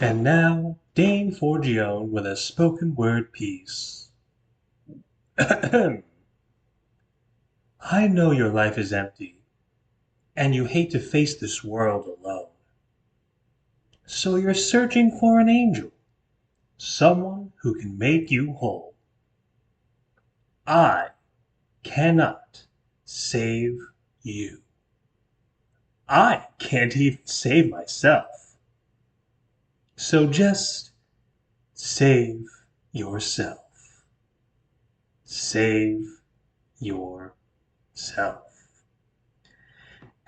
And now, Dane Forgione with a spoken word piece. I know your life is empty, and you hate to face this world alone. So you're searching for an angel, someone who can make you whole. I cannot save you. I can't even save myself. So just save yourself. Save yourself.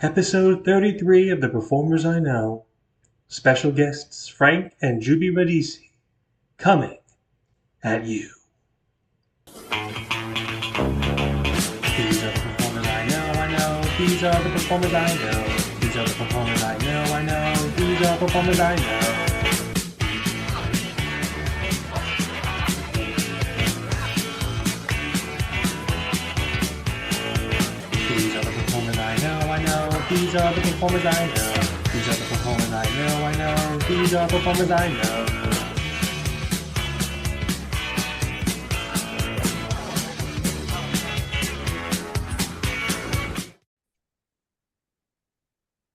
Episode 33 of The Performers I Know. Special guests Frank and Jubie Radice coming at you. These are the performers I know. These are the performers I know. These are the performers I know. These are performers I know. These are the performers I know. These are the performers I know. These are the performers I know. These are performers I know.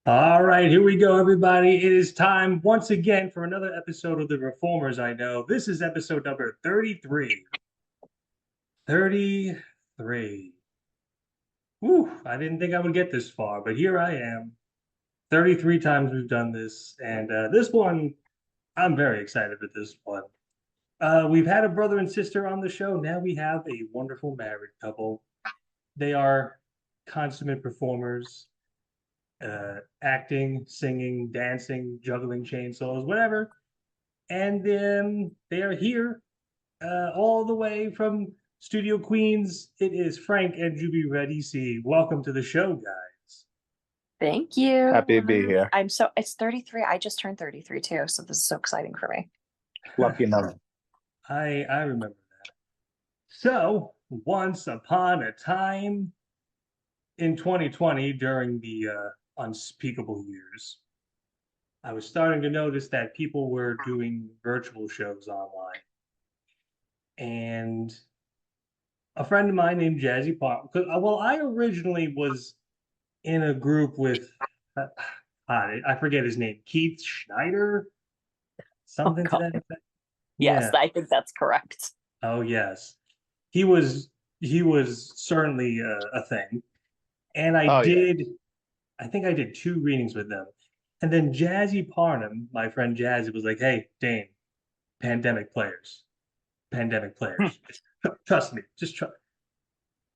All right, here we go, everybody. It is time once again for another episode of The Reformers I Know. This is episode number 33. 33. Whew, I didn't think I would get this far, but here I am. 33 times we've done this, and this one, I'm very excited with this one. We've had a brother and sister on the show. Now we have a wonderful married couple. They are consummate performers. Acting, singing, dancing, juggling chainsaws, whatever. And they are here all the way from Studio Queens. It is Frank and Jubie Radice. Welcome to the show, guys. Thank you. Happy to be here. It's 33. I just turned 33 too, so this is so exciting for me. Lucky number. I remember that. So, once upon a time in 2020, during the unspeakable years, I was starting to notice that people were doing virtual shows online. And a friend of mine named Jazzy Pop, well, I originally was in a group with, I forget his name, Keith Schneider, something to that effect. Yes, Yeah. I think that's correct. Oh, yes. He was certainly a thing. And I think I did 2 readings with them. And then Jazzy Parnham, my friend Jazzy, was like, "Hey, Dane, pandemic players. Trust me. Just trust."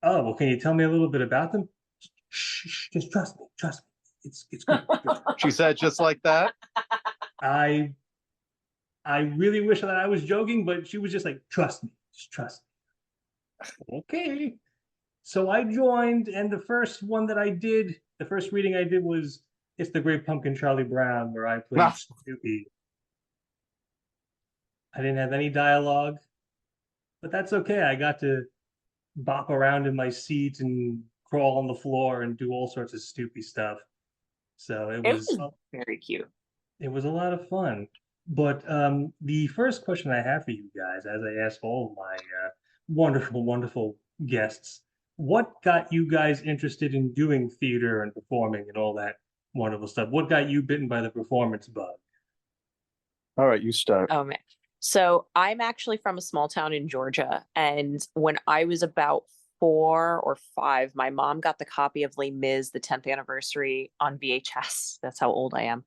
Oh, well, can you tell me a little bit about them? Shh, just trust me. It's good. She said just like that. I really wish that I was joking, but she was just like, "Trust me. Just trust me." Okay. So I joined, and the first reading I did was It's the Great Pumpkin Charlie Brown, where I played Snoopy. I didn't have any dialogue, but that's okay. I got to bop around in my seat and crawl on the floor and do all sorts of Snoopy stuff. So it was very cute. It was a lot of fun. But the first question I have for you guys, as I ask all of my wonderful, wonderful guests, what got you guys interested in doing theater and performing and all that wonderful stuff? What got you bitten by the performance bug? All right, you start. Oh man. So I'm actually from a small town in Georgia, and when I was about 4 or 5, my mom got the copy of Les Mis, the 10th anniversary, on VHS. That's how old I am.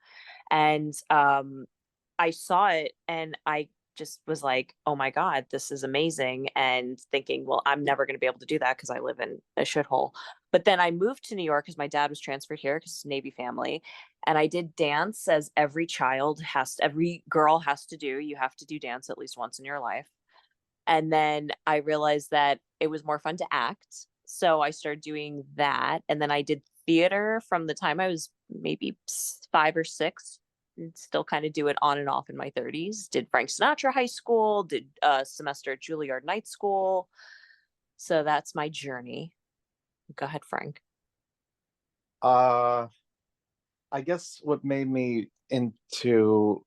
And I saw it and I just was like, oh my God, this is amazing. And thinking, well, I'm never going to be able to do that because I live in a shithole. But then I moved to New York because my dad was transferred here because it's a Navy family. And I did dance, as every girl has to do. You have to do dance at least once in your life. And then I realized that it was more fun to act. So I started doing that. And then I did theater from the time I was maybe 5 or 6, and still kind of do it on and off in my 30s. Did Frank Sinatra High School, did a semester at Juilliard Night School. So that's my journey. Go ahead, Frank. I guess what made me into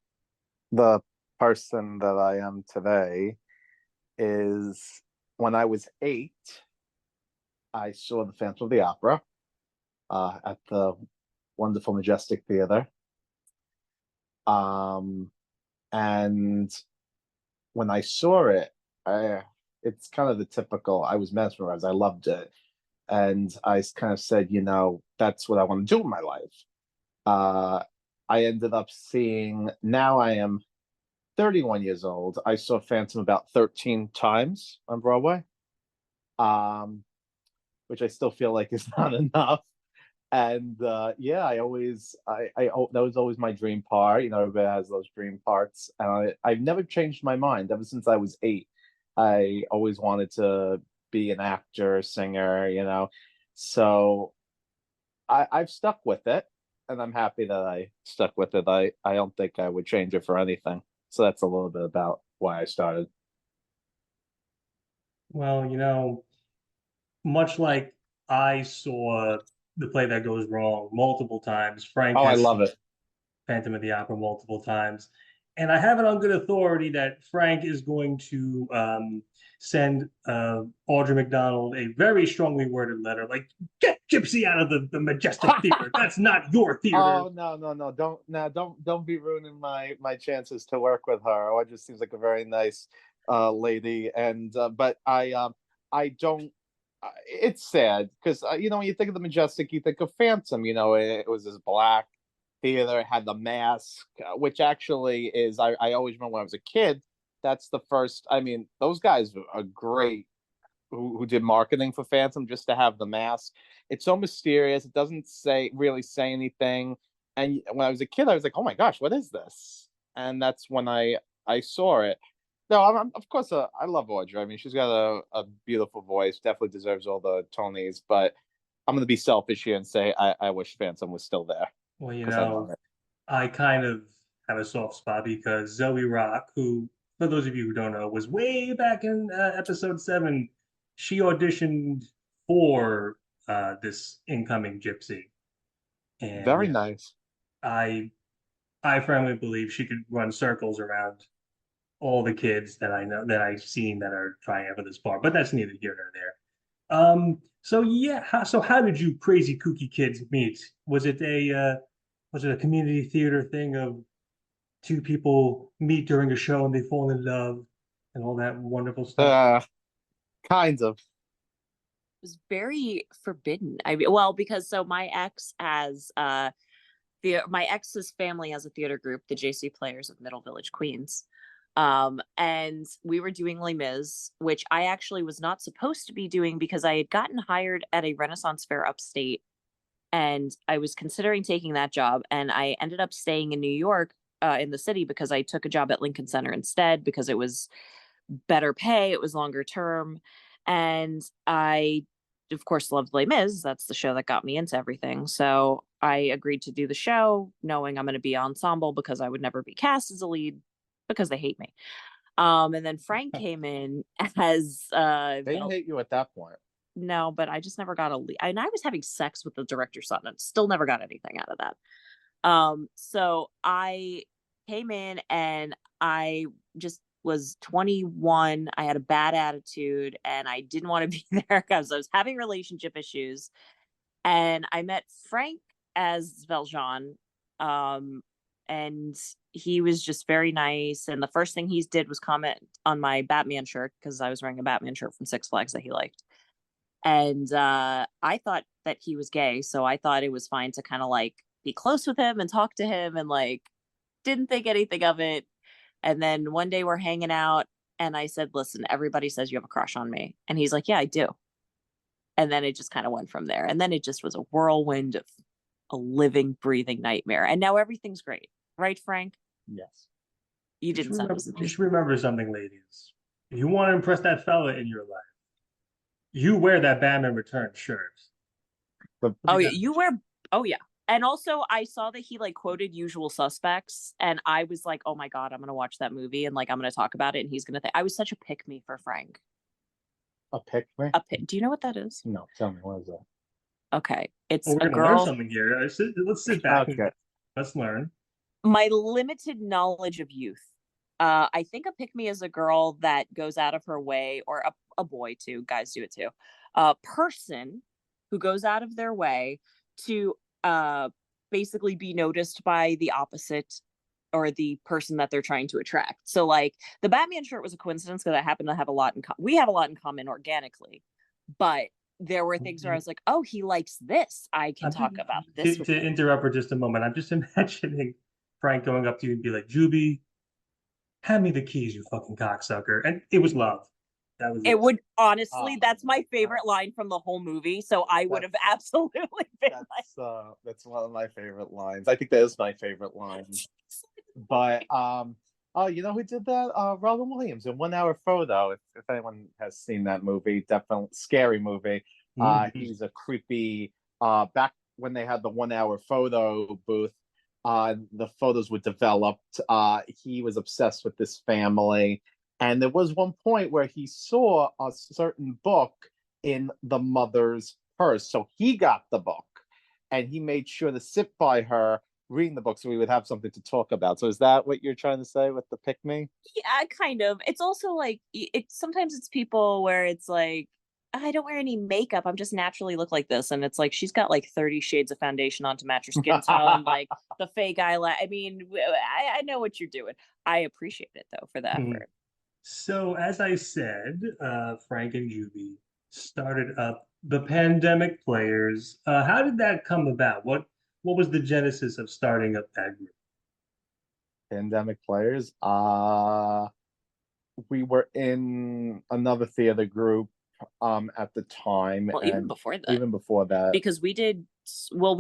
the person that I am today is when I was 8, I saw the Phantom of the Opera at the wonderful Majestic Theater. And when I saw it, it's kind of the typical, I was mesmerized. I loved it. And I kind of said, that's what I want to do in my life. I ended up seeing, now I am 31 years old. I saw Phantom about 13 times on Broadway, which I still feel like is not enough. And yeah, that was always my dream part. Everybody has those dream parts, and I've never changed my mind ever since I was 8. I always wanted to be an actor, singer. So I've stuck with it, and I'm happy that I stuck with it. I don't think I would change it for anything. So that's a little bit about why I started. Well, much like I saw the play that goes wrong multiple times, Frank Oh, I has love seen it. Phantom of the Opera multiple times. And I have it on good authority that Frank is going to send Audra McDonald a very strongly worded letter, like, get Gypsy out of the Majestic Theater. That's not your theater. Oh, no! Don't be ruining my chances to work with her. Oh, it just seems like a very nice lady, and but I don't. It's sad because when you think of the Majestic, you think of Phantom. It was this black theater, it had the mask, which actually is I always remember when I was a kid. That's the first. I mean, those guys are great who did marketing for Phantom just to have the mask. It's so mysterious. It doesn't really say anything. And when I was a kid, I was like, "Oh my gosh, what is this?" And that's when I saw it. No, of course, I love Audrey. I mean, she's got a beautiful voice. Definitely deserves all the Tonys. But I'm going to be selfish here and say I wish Phantom was still there Well, because I love it. I kind of have a soft spot because Zoe Rock, who, for those of you who don't know, was way back in episode 7, she auditioned for this incoming Gypsy. And Very nice. I I firmly believe she could run circles around all the kids that I know that I've seen that are trying out for this part, but that's neither here nor there. So yeah, how did you crazy kooky kids meet? Was it a community theater thing of two people meet during a show and they fall in love and all that wonderful stuff? Uh, kind of. Was very forbidden. I mean, well, because so my ex has my ex's family has a theater group, the JC Players of Middle Village, Queens. And we were doing Les Mis, which I actually was not supposed to be doing because I had gotten hired at a Renaissance fair upstate, and I was considering taking that job, and I ended up staying in New York, in the city, because I took a job at Lincoln Center instead because it was better pay, it was longer term, and I of course loved Les Mis. That's the show that got me into everything. So I agreed to do the show knowing I'm going to be ensemble because I would never be cast as a lead because they hate me. And then Frank came in as They didn't hate you at that point. no, but I just never got a lead. And I was having sex with the director's son and still never got anything out of that. So I came in and I just was 21. I had a bad attitude and I didn't want to be there because I was having relationship issues. And I met Frank as Valjean. And he was just very nice. And the first thing he did was comment on my Batman shirt because I was wearing a Batman shirt from Six Flags that he liked. And I thought that he was gay. So I thought it was fine to kind of like be close with him and talk to him and like didn't think anything of it. And then one day we're hanging out and I said, listen, everybody says you have a crush on me. And he's like, yeah, I do. And then it just kind of went from there. And then it just was a whirlwind of a living, breathing nightmare. And now everything's great. Right, Frank? Yes. You didn't send us. Just remember something, ladies. If you want to impress that fella in your life, you wear that Batman Returns shirt. Oh yeah, you wear. Oh yeah, and also I saw that he like quoted Usual Suspects, and I was like, oh my god, I'm gonna watch that movie and like I'm gonna talk about it, and he's gonna think I was such a pick me for Frank. A pick me? Do you know what that is? No, tell me, what is that? Okay, it's Well, we're a gonna learn girl. something here. Let's sit back. Okay. Let's learn. My limited knowledge of youth. I think a pick me is a girl that goes out of her way, or a boy too, guys do it too. A person who goes out of their way to basically be noticed by the opposite or the person that they're trying to attract. So like the Batman shirt was a coincidence because I happen to have a lot in we have a lot in common organically, but there were things where I was like, oh, he likes this. I can I'm talk just, about this with to him. interrupt for just a moment. I'm just imagining Frank going up to you and be like, Jubie, hand me the keys, you fucking cocksucker. And it was love. That was It it. would honestly, Oh, that's my favorite line from the whole movie. So I would have absolutely been like, That's one of my favorite lines. I think that is my favorite line. But oh, you know who did that? Robin Williams in 1 Hour Photo. If anyone has seen that movie, definitely scary movie. Mhm. He's a creepy. Back when they had the 1 Hour Photo booth, the photos were developed. He was obsessed with this family, and there was one point where he saw a certain book in the mother's purse, so he got the book, and he made sure to sit by her reading the book so we would have something to talk about. So is that what you're trying to say with the pick me? yeah, kind of. It's also like sometimes it's people where it's like, I don't wear any makeup. I'm just naturally look like this. And it's like she's got like 30 shades of foundation on to match her skin tone, like the fake eyelash. I mean, I know what you're doing. I appreciate it though for the Mhm. effort. So, as I said, Frank and Juvie started up the Pandemic Players. How did that come about? What was the genesis of starting up that group? Pandemic Players. We were in another theater group at the time, Well, even and before that, even before that, because we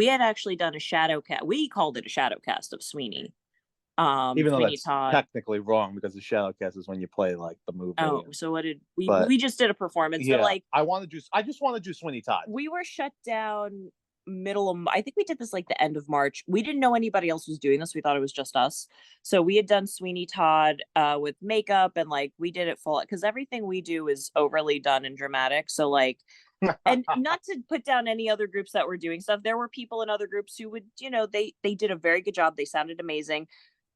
had actually done a shadow cast. We called it a shadow cast of Sweeney. even though Sweeney that's Todd. technically wrong because the Shadowcast is when you play like the movie. Oh, so what did we? But We just did a performance, but yeah, like I just want to do Sweeney Todd. we were shut down middle of, I think we did this like the end of March. We didn't know anybody else was doing this. We thought it was just us. So we had done Sweeney Todd with makeup, and like we did it full because everything we do is overly done and dramatic. So like, and not to put down any other groups that were doing stuff. There were people in other groups who would, they did a very good job. They sounded amazing,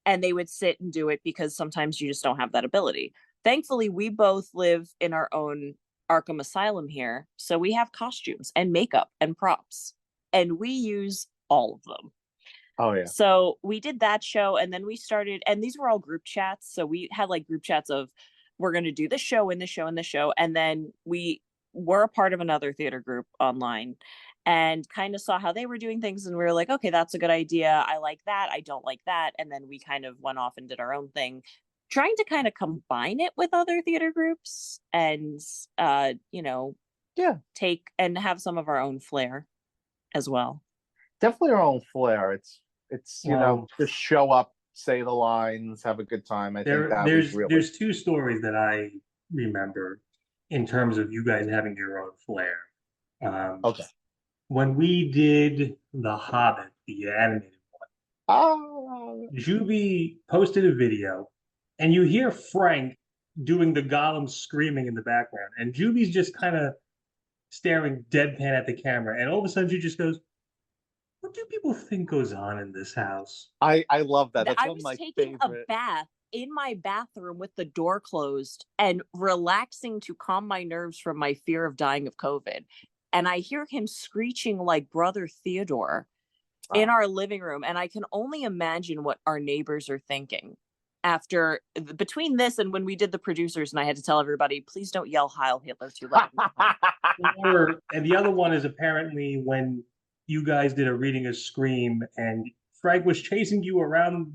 and they would sit and do it because sometimes you just don't have that ability. Thankfully, we both live in our own Arkham Asylum here, so we have costumes and makeup and props, and we use all of them. Oh yeah. So we did that show, and then we started, and these were all group chats. So we had like group chats of, we're going to do the show and the show and the show. And then we were a part of another theater group online and kind of saw how they were doing things. And we were like, okay, that's a good idea. I like that. I don't like that. And then we kind of went off and did our own thing, trying to kind of combine it with other theater groups and, Yeah, take and have some of our own flair as well. definitely our own flair. It's Well, just show up, say the lines, have a good time. I think that was really there's two stories that I remember in terms of you guys having your own flair. Um, okay. when we did The Hobbit, the animated Ah, Juby posted a video, and you hear Frank doing the Gollum screaming in the background, and Juby's just kind of staring deadpan at the camera, and all of a sudden she just goes, "What do people think goes on in this house?" I love that. That's I one of was my taking a favorite. bath in my bathroom with the door closed and relaxing to calm my nerves from my fear of dying of COVID. And I hear him screeching like Brother Theodore in our living room. And I can only imagine what our neighbors are thinking after, between this and when we did the producers, and I had to tell everybody, please don't yell Heil Hitler too loud. And the other one is apparently when you guys did a reading of Scream, and Frank was chasing you around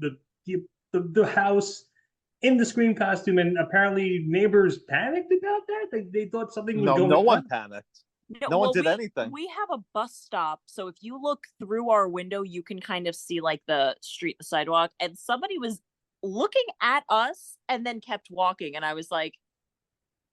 the house in the Scream costume, and apparently neighbors panicked about that. They thought something was No, no going one on. panicked. No, No one well, did anything. we have a bus stop, so if you look through our window, you can kind of see like the street, the sidewalk, and somebody was looking at us and then kept walking, and I was like,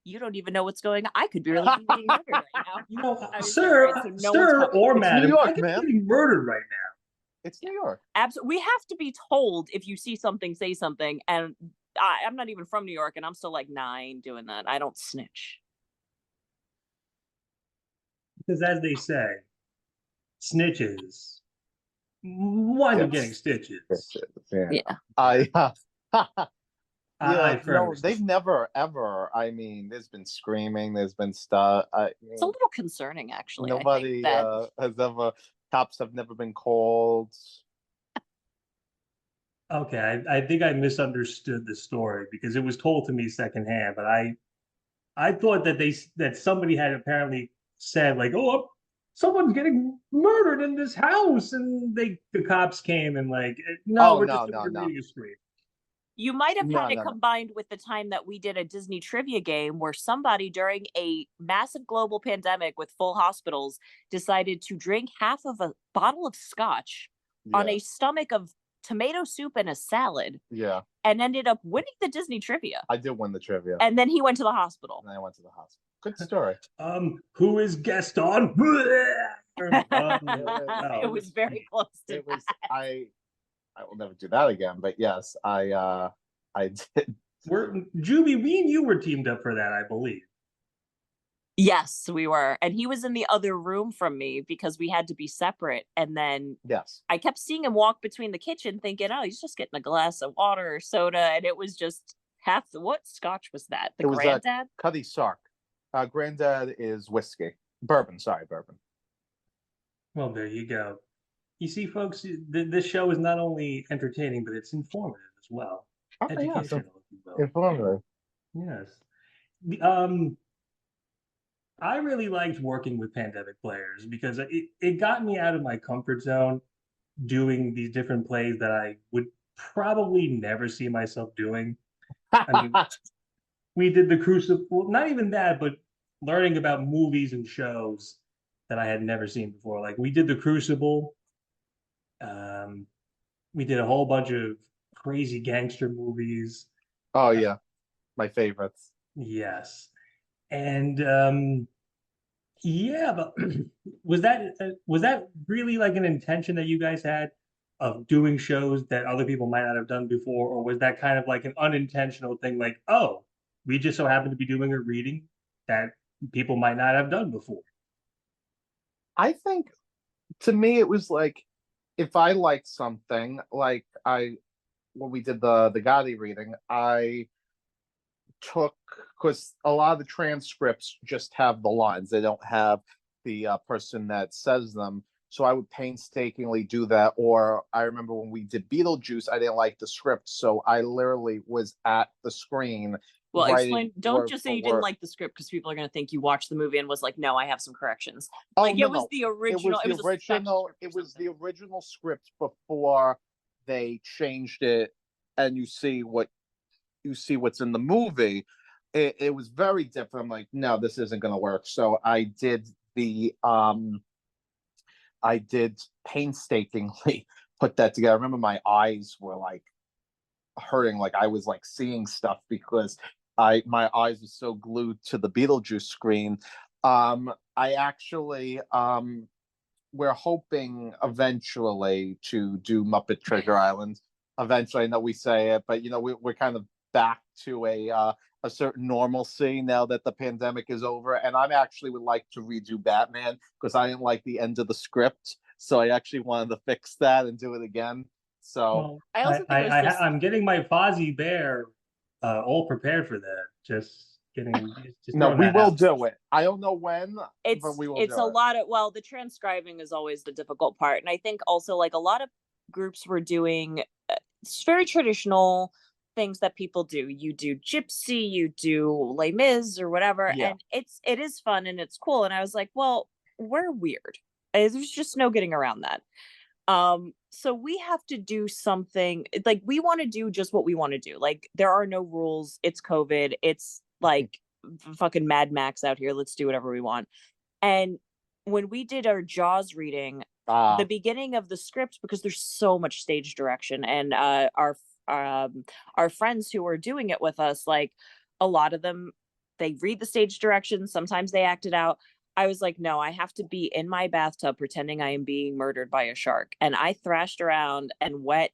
"You don't even know what's going on. I could be really being murdered right now." You know, I was like, sir, "All right, so no one's coming." or It's New madam, I York, could be man. getting murdered right now. It's New York. Absolutely, we have to be told if you see something, say something, and I'm not even from New York, and I'm still like, nah, I ain't doing that. I don't snitch. Because as they say, snitches wind up Yes. getting stitches. Yeah. Yeah. I I no, first. they've never ever. I mean, there's been screaming, there's been stuff. It's a little concerning, actually. I think Nobody that has ever. Cops have never been called. Okay, I think I misunderstood the story because it was told to me secondhand, but I thought that that somebody had apparently said like, "Oh, someone's getting murdered in this house," and the cops came and like, "No, Oh we're just no, doing no, a no, reading a script." you might have had no, it no, no. combined with the time that we did a Disney trivia game where somebody during a massive global pandemic with full hospitals decided to drink half of a bottle of scotch on Yeah, a stomach of tomato soup and a salad yeah. and ended up winning the Disney trivia. I did win the trivia, And then he went to the hospital. and I went to the hospital. Good story. Who is Gaston? It was very close to It was. that. I will never do that again. But yes, I did. Jubie, me and you were teamed up for that, I believe. Yes, we were. And he was in the other room from me because we had to be separate. And then Yes. I kept seeing him walk between the kitchen thinking, oh, he's just getting a glass of water or soda. And it was just half the, what scotch was that? The It was Granddad? Cuddy Sark. Granddad is whiskey. Bourbon, sorry, bourbon. Well, there you go. You see, folks, this show is not only entertaining, but it's informative as well. Oh, yes, Educational, if you will. informative. Yes. I really liked working with pandemic players because it got me out of my comfort zone doing these different plays that I would probably never see myself doing. I mean, we did the Crucible, not even that, but learning about movies and shows that I had never seen before. Like we did the Crucible. Um, we did a whole bunch of crazy gangster movies. Oh yeah, my favorites. Yes. And yeah, but was that really like an intention that you guys had of doing shows that other people might not have done before, or was that kind of like an unintentional thing, like, oh, we just so happen to be doing a reading that people might not have done before? I think to me it was like if I liked something, like I when we did the Gotti reading, I took because a lot of the transcripts just have the lines; they don't have the person that says them. So I would painstakingly do that. Or I remember when we did Beetlejuice, I didn't like the script, so I literally was at the screen Well, writing explain. Don't word just for say you didn't word. like the script because people are going to think you watched the movie and was like, no, I have some corrections. Oh Like no, it was no. the original. It was the original. It was the original script before they changed it, and you see what's in the movie. It was very different. I'm like, no, this isn't going to work. So I did painstakingly put that together. I remember my eyes were like hurting, like I was like seeing stuff because my eyes were so glued to the Beetlejuice screen. I actually we're hoping eventually to do Muppet Treasure Island. Eventually, I know we say it, but we're kind of back to a certain normalcy now that the pandemic is over. And I actually would like to redo Batman because I didn't like the end of the script, so I actually wanted to fix that and do it again. So Well, I also think it was just. I'm getting my Fozzie Bear all prepared for that. Just no, throwing we that will out. do it. I don't know when, but we will It's do a it. lot of, well, the transcribing is always the difficult part. And I think also like a lot of groups were doing it's very traditional things that people do. You do Gypsy, you do Les Mis or whatever, Yeah. and it is fun and it's cool. And I was like, well, we're weird. There's just no getting around that. So we have to do something like we want to do just what we want to do. Like there are no rules. It's COVID. It's like fucking Mad Max out here. Let's do whatever we want. And when we did our Jaws reading, the beginning of the script, because there's so much stage direction, and our friends who were doing it with us, like a lot of them, they read the stage directions. Sometimes they act it out. I was like, no, I have to be in my bathtub pretending I am being murdered by a shark. And I thrashed around and wet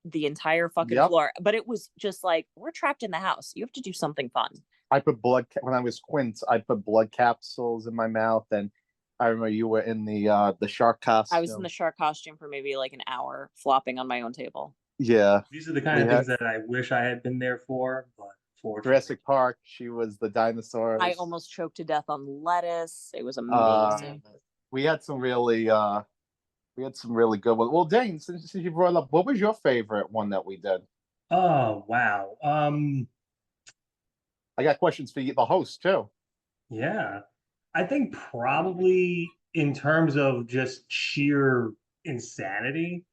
the entire fucking floor. But it was just like, we're trapped in the house. You have to do something fun. I put when I was Quint, I put blood capsules in my mouth, and I remember you were in the shark I was in costume. the shark costume for maybe like an hour, flopping on my own table. Yeah, These are the kind we of had things that I wish I had been there for, but fortunately, Jurassic Park. She was the I dinosaurs. almost choked to death on lettuce. It was Uh, amazing. we had some really good ones. Well, Dane, since you brought it up, what was your favorite one that we did? oh wow. I got questions for you, the host too. Yeah. I think probably in terms of just sheer insanity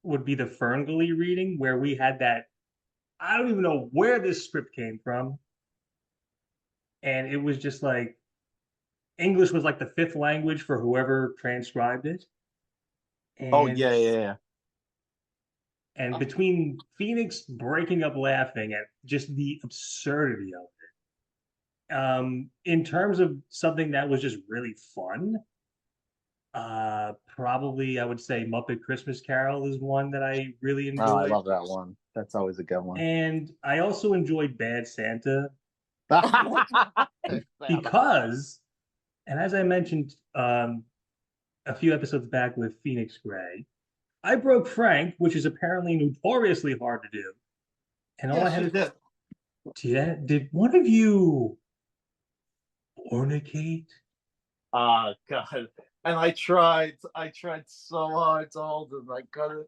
would be the Ferngully reading where we had that. I don't even know where this script came from. And it was just like English was like the fifth language for whoever transcribed it. Oh And yeah, yeah, yeah. and between Phoenix breaking up laughing at just the absurdity of it, in terms of something that was just really fun, probably I would say Muppet Christmas Carol is one that I really Oh, I enjoyed. love that one. That's always a good one. And I also enjoyed Bad Santa Yeah. because, and as I mentioned a few episodes back with Phoenix Gray, I broke Frank, which is apparently notoriously hard to do. And all I She had did. to did one of you fornicate? Oh God. And I tried so hard to hold him. I couldn't.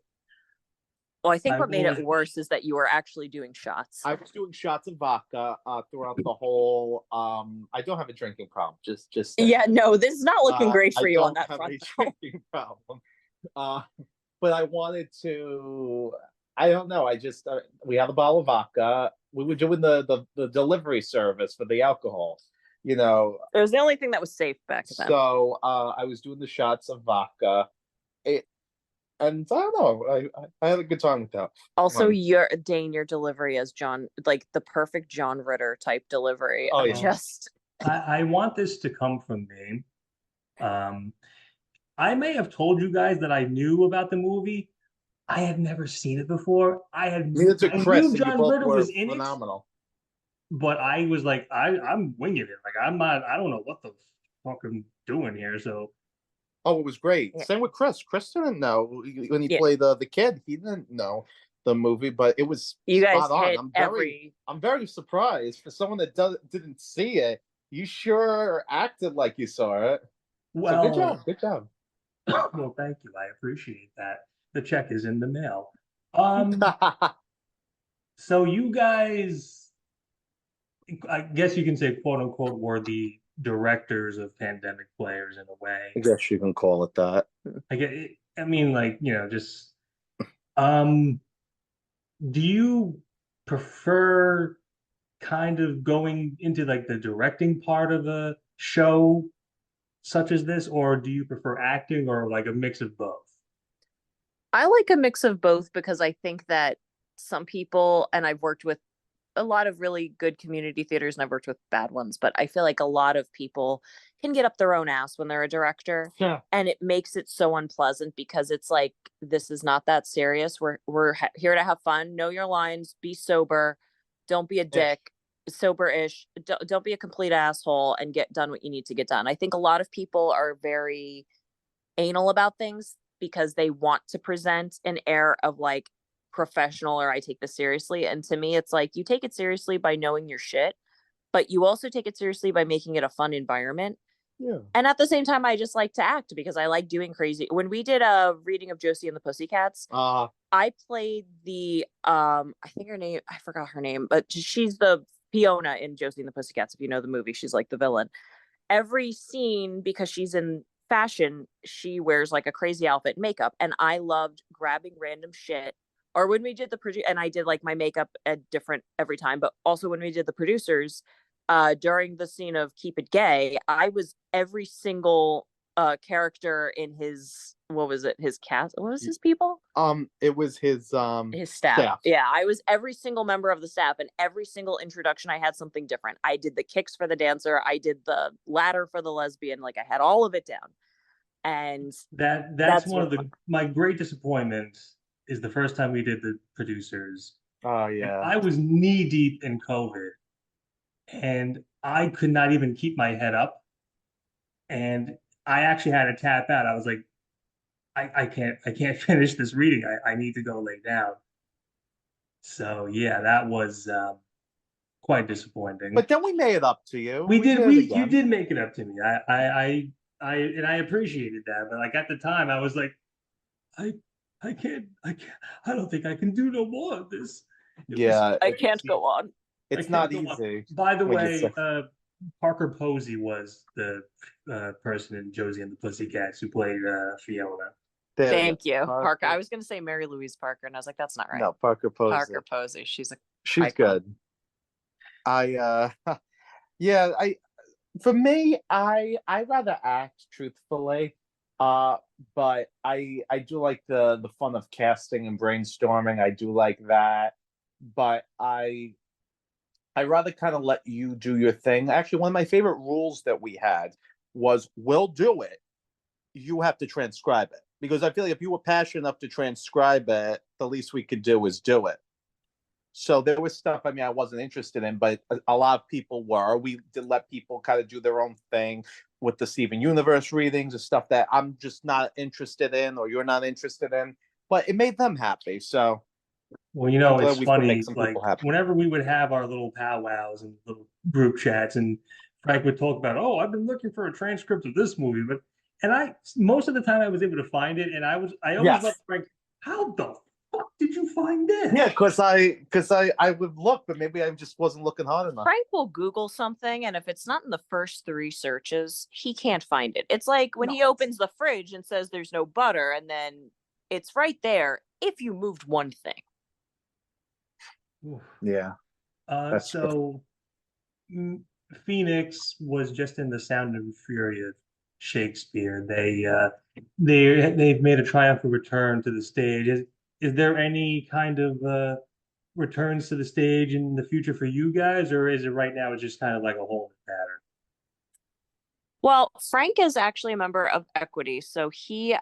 Well, I think I what made it was worse is that you were actually doing shots. I was doing shots of vodka throughout the whole. I don't have a drinking problem. Just saying. Yeah, no, this is not looking great I for you on don't that have front. a drinking problem. Uh, but I wanted to. I don't know. I just we had a bottle of vodka. We were doing the delivery service for the alcohol. You know, It was the only thing that was safe back then. so I was doing the shots of vodka. It, and I don't know. I had a good time with that. Also, your Dane, your delivery as John, like the perfect John Ritter type delivery. Oh, I yeah. just I want this to come from me. Um, I may have told you guys that I knew about the movie. I had never seen it before. Neither did I Chris, knew and you John both Ritter were was in it, phenomenal. but I was like, I'm winging it. Like I'm not. I don't know what the fuck I'm doing here. So Oh, it was great. Yeah. Same with Chris. Chris didn't know when he Yeah. played the kid. He didn't know the movie, but it was you guys spot on. hit I'm very surprised for someone that didn't see it. You sure acted like you saw it. So good job. well, Good job. well, thank you. I appreciate that. The check is in the mail. Um, so you guys, I guess you can say quote unquote were the directors of pandemic players in a way. I guess you can call it that. I get it. I mean, like, just um, do you prefer kind of going into like the directing part of a show such as this, or do you prefer acting or like a mix of both? I like a mix of both because I think that some people, and I've worked with a lot of really good community theaters and I've worked with bad ones, but I feel like a lot of people can get up their own ass when they're a director. Yeah. And it makes it so unpleasant because it's like, this is not that serious. We're here to have fun. Know your lines, be sober. Don't be a dick, sober-ish. Don't be a complete asshole and get done what you need to get done. I think a lot of people are very anal about things because they want to present an air of like professional or I take this seriously. And to me, it's like you take it seriously by knowing your shit, but you also take it seriously by making it a fun environment. Yeah. And at the same time, I just like to act because I like doing crazy. When we did a reading of Josie and the Pussycats, I played the I think her name, I forgot her name, but she's the Fiona in Josie and the Pussycats. If you know the movie, she's like the villain. Every scene, because she's in fashion, she wears like a crazy outfit and makeup. And I loved grabbing random shit. Or when we did and I did like my makeup at different every time, but also when we did the producers, during the scene of Keep It Gay, I was every single character in his, what was it, his cast, what was his people? It was his Staff. Yeah, I was every single member of the staff, and every single introduction I had something different. I did the kicks for the dancer, I did the ladder for the lesbian, like I had all of it down. And that's one of my great disappointments is the first time we did the producers. Oh yeah. I was knee deep in COVID and I could not even keep my head up. And I actually had to tap out. I was like, I can't finish this reading. I need to go lay down. So yeah, that was quite disappointing. But then we made it up to you. We We did did it you again. did make it up to me. And I appreciated that. But like at the time, I was like, I I can't I don't think I can do no more of this. It was Yeah, I can't crazy. go on. I it's can't not go on. easy By the when you say way, Parker Posey was the person in Josie and the Pussycats who played Fiona. there. Thank you, Parker. I Parker. was going to say Mary Louise Parker, and I was like, that's not right. No, Parker Posey. Parker Posey. She's a She's icon. good. Yeah, for me, I rather act truthfully. Uh, but I do like the fun of casting and brainstorming. I do like that. But I rather kind of let you do your thing. Actually, one of my favorite rules that we had was we'll do it. You have to transcribe it. Because I feel like if you were passionate enough to transcribe it, the least we could do is do it. So there was stuff, I mean, I wasn't interested in, but a lot of people were. We did let people kind of do their own thing with the Steven Universe readings and stuff that I'm just not interested in or you're not interested in. But it made them happy. So Well, you I'm know, it's glad we could make funny, some like people happy. whenever we would have our little powwows and little group chats, and Frank would talk about, oh, I've been looking for a transcript of this movie, but and I most of the time I was able to find it, and I always loved Yes. Frank. How the fuck did you find this? Yeah, because I would look, but maybe I just wasn't looking hard enough. Frank will Google something, and if it's not in the first 3 searches, he can't find it. It's like when he opens the fridge and says there's no butter, and then it's right there if you moved one thing. Oof. Yeah, that's true. So Phoenix was just in the Sound and Fury of Shakespeare. They've made a triumphant return to the stage. Is there any kind of returns to the stage in the future for you guys, or is it right now it's just kind of like a holding pattern? Well, Frank is actually a member of Equity, so he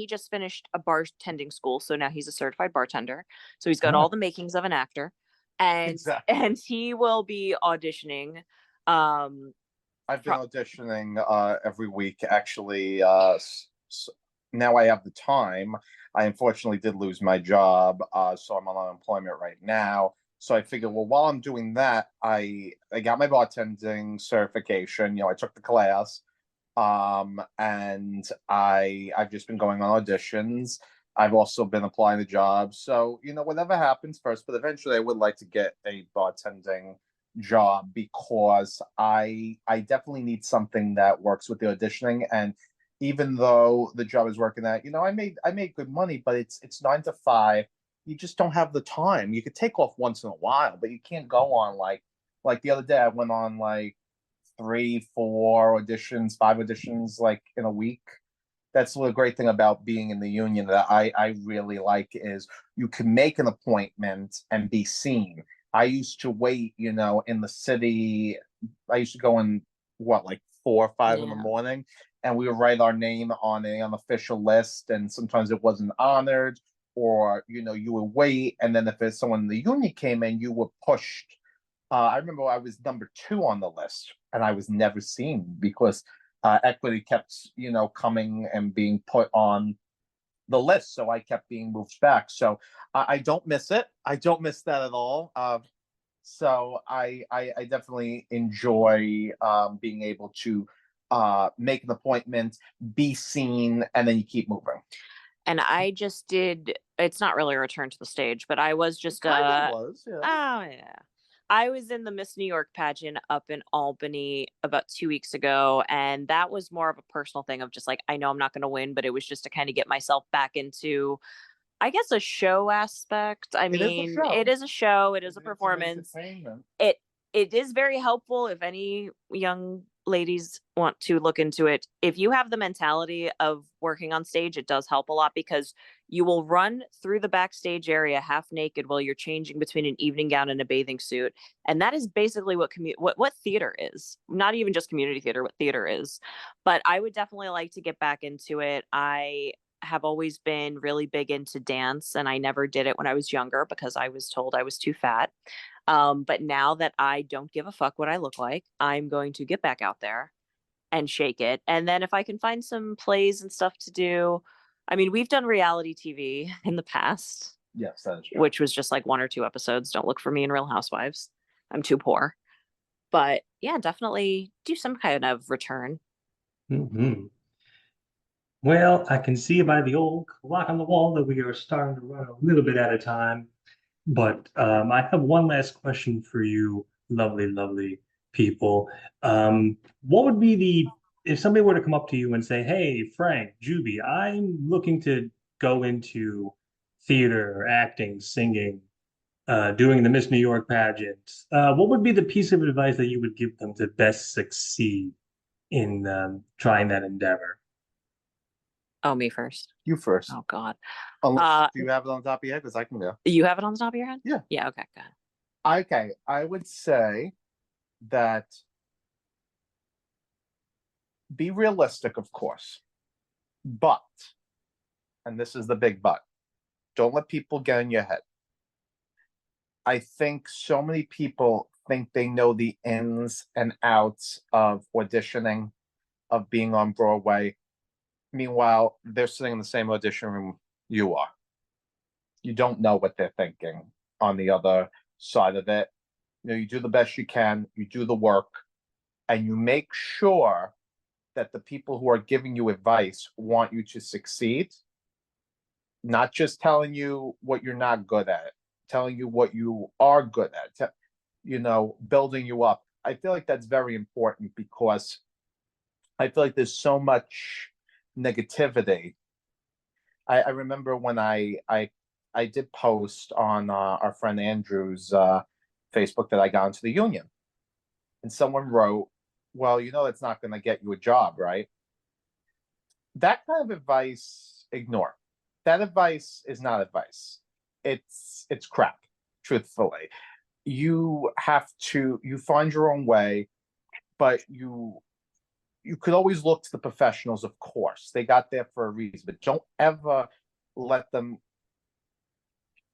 just finished a bartending school, so now he's a certified bartender. So he's got all the makings of an actor, and Exactly. and he will be auditioning. I've been pro- auditioning every week. Actually, now I have the time. I unfortunately did lose my job, so I'm on unemployment right now. So I figured, well, while I'm doing that, I got my bartending certification. You know, I took the class, and I've just been going on auditions. I've also been applying to jobs. So you know, whatever happens first. But eventually, I would like to get a bartending job because I definitely need something that works with the auditioning. And even though the job is working at, you know, I made good money, but it's 9 to 5. You just don't have the time. You could take off once in a while, but you can't go on like the other day I went on like 3, 4 auditions, 5 auditions like in a week. That's the great thing about being in the union that I really like is you can make an appointment and be seen. I used to wait, you know, in the city. I used to go in what, like 4 or 5 in the yeah. morning, and we would write our name on an unofficial list, and sometimes it wasn't honored, or you know, you would wait, and then if there's someone in the union came in, you were pushed. I remember I was number 2 on the list, and I was never seen because Equity kept, you know, coming and being put on the list, so I kept being moved back. So I don't miss it. I don't miss that at all. So I definitely enjoy being able to make an appointment, be seen, and then you keep moving. And I just did. It's not really a return to the stage, but I was just Kind of was, yeah. oh yeah. I was in the Miss New York pageant up in Albany about 2 weeks ago, and that was more of a personal thing of just like, I know I'm not going to win, but it was just to kind of get myself back into, I guess, a show aspect. I It is a mean, show. it is a show, it is a It's an performance. entertainment. It is very helpful if any young ladies want to look into it. If you have the mentality of working on stage, it does help a lot because you will run through the backstage area half naked while you're changing between an evening gown and a bathing suit. And that is basically what theater is. Not even just community theater, what theater is. But I would definitely like to get back into it. I have always been really big into dance, and I never did it when I was younger because I was told I was too fat. But now that I don't give a fuck what I look like, I'm going to get back out there and shake it. And then if I can find some plays and stuff to do, I mean, we've done reality TV in the past, Yes, that is true. which was just like 1 or 2 episodes. Don't look for me in Real Housewives. I'm too poor. But yeah, definitely do some kind of return. Hmm. Well, I can see by the old clock on the wall that we are starting to run a little bit out of time. But I have one last question for you, lovely, lovely people. What would be if somebody were to come up to you and say, "Hey, Frank, Jubie, I'm looking to go into theater, acting, singing, doing the Miss New York pageant. What would be the piece of advice that you would give them to best succeed in trying that endeavor?" Oh, me first. You first. Oh God. Unless do you have it on top of your head? Because I can go. You have it on the top of your head? Yeah. Yeah. Okay. Good. Okay, I would say that be realistic, of course, but, and this is the big but, don't let people get in your head. I think so many people think they know the ins and outs of auditioning, of being on Broadway. Meanwhile, they're sitting in the same audition room you are. You don't know what they're thinking on the other side of it. You know, you do the best you can, you do the work, and you make sure that the people who are giving you advice want you to succeed, not just telling you what you're not good at, telling you what you are good at, building you up. I feel like that's very important because I feel like there's so much negativity. I remember when I did post on our friend Andrew's Facebook that I got into the union, and someone wrote, "Well, that's not going to get you a job, right?" That kind of advice, ignore. That advice is not advice. It's crap, truthfully. You find your own way, but you could always look to the professionals, of course. They got there for a reason, but don't ever let them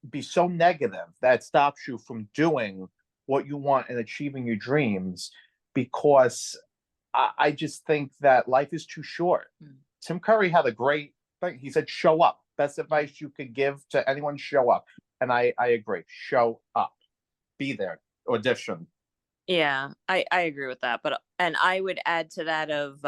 be so negative that it stops you from doing what you want and achieving your dreams, because I just think that life is too short. Tim Curry had a great thing. He said, show up. Best advice you could give to anyone, show up. And I agree. Show up. Be there. Audition. Yeah, I agree with that. And I would add to that of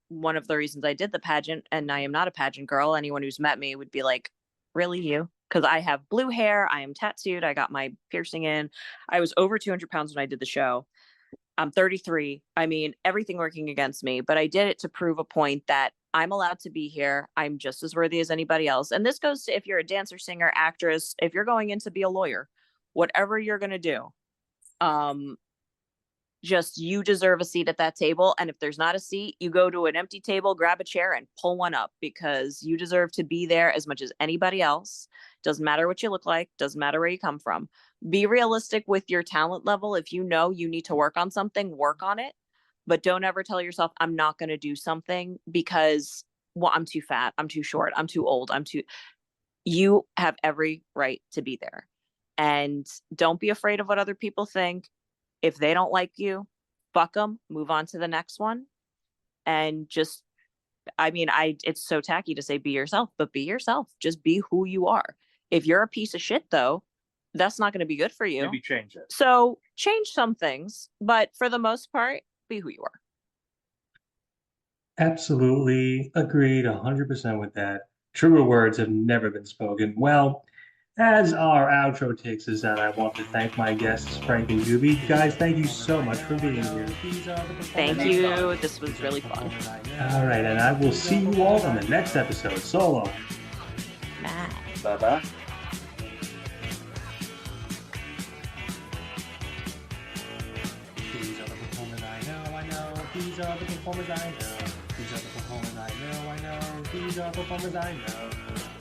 one of the reasons I did the pageant, and I am not a pageant girl. Anyone who's met me would be like, really, you? Because I have blue hair. I am tattooed. I got my piercing in. I was over 200 pounds when I did the show. I'm 33. I mean, everything working against me, but I did it to prove a point that I'm allowed to be here. I'm just as worthy as anybody else. And this goes to if you're a dancer, singer, actress, if you're going in to be a lawyer, whatever you're going to do, just you deserve a seat at that table. And if there's not a seat, you go to an empty table, grab a chair and pull one up, because you deserve to be there as much as anybody else. Doesn't matter what you look like. Doesn't matter where you come from. Be realistic with your talent level. If you know you need to work on something, work on it. But don't ever tell yourself, I'm not going to do something because, well, I'm too fat, I'm too short, I'm too old, you have every right to be there. And don't be afraid of what other people think. If they don't like you, fuck them, move on to the next one. And just, it's so tacky to say be yourself, but be yourself. Just be who you are. If you're a piece of shit, though, that's not going to be good for you. Maybe change it. So change some things, but for the most part, be who you are. Absolutely agreed 100% with that. Truer words have never been spoken. Well, as our outro takes us out, I want to thank my guests, Frank and Jubie. Guys, thank you so much for being here. Thank you. This was really fun. All right, and I will see you all on the next episode. Solo. Bye. Bye-bye. These are the performers I know. These are the performers I know. These are the performers I know. These are the performers I know.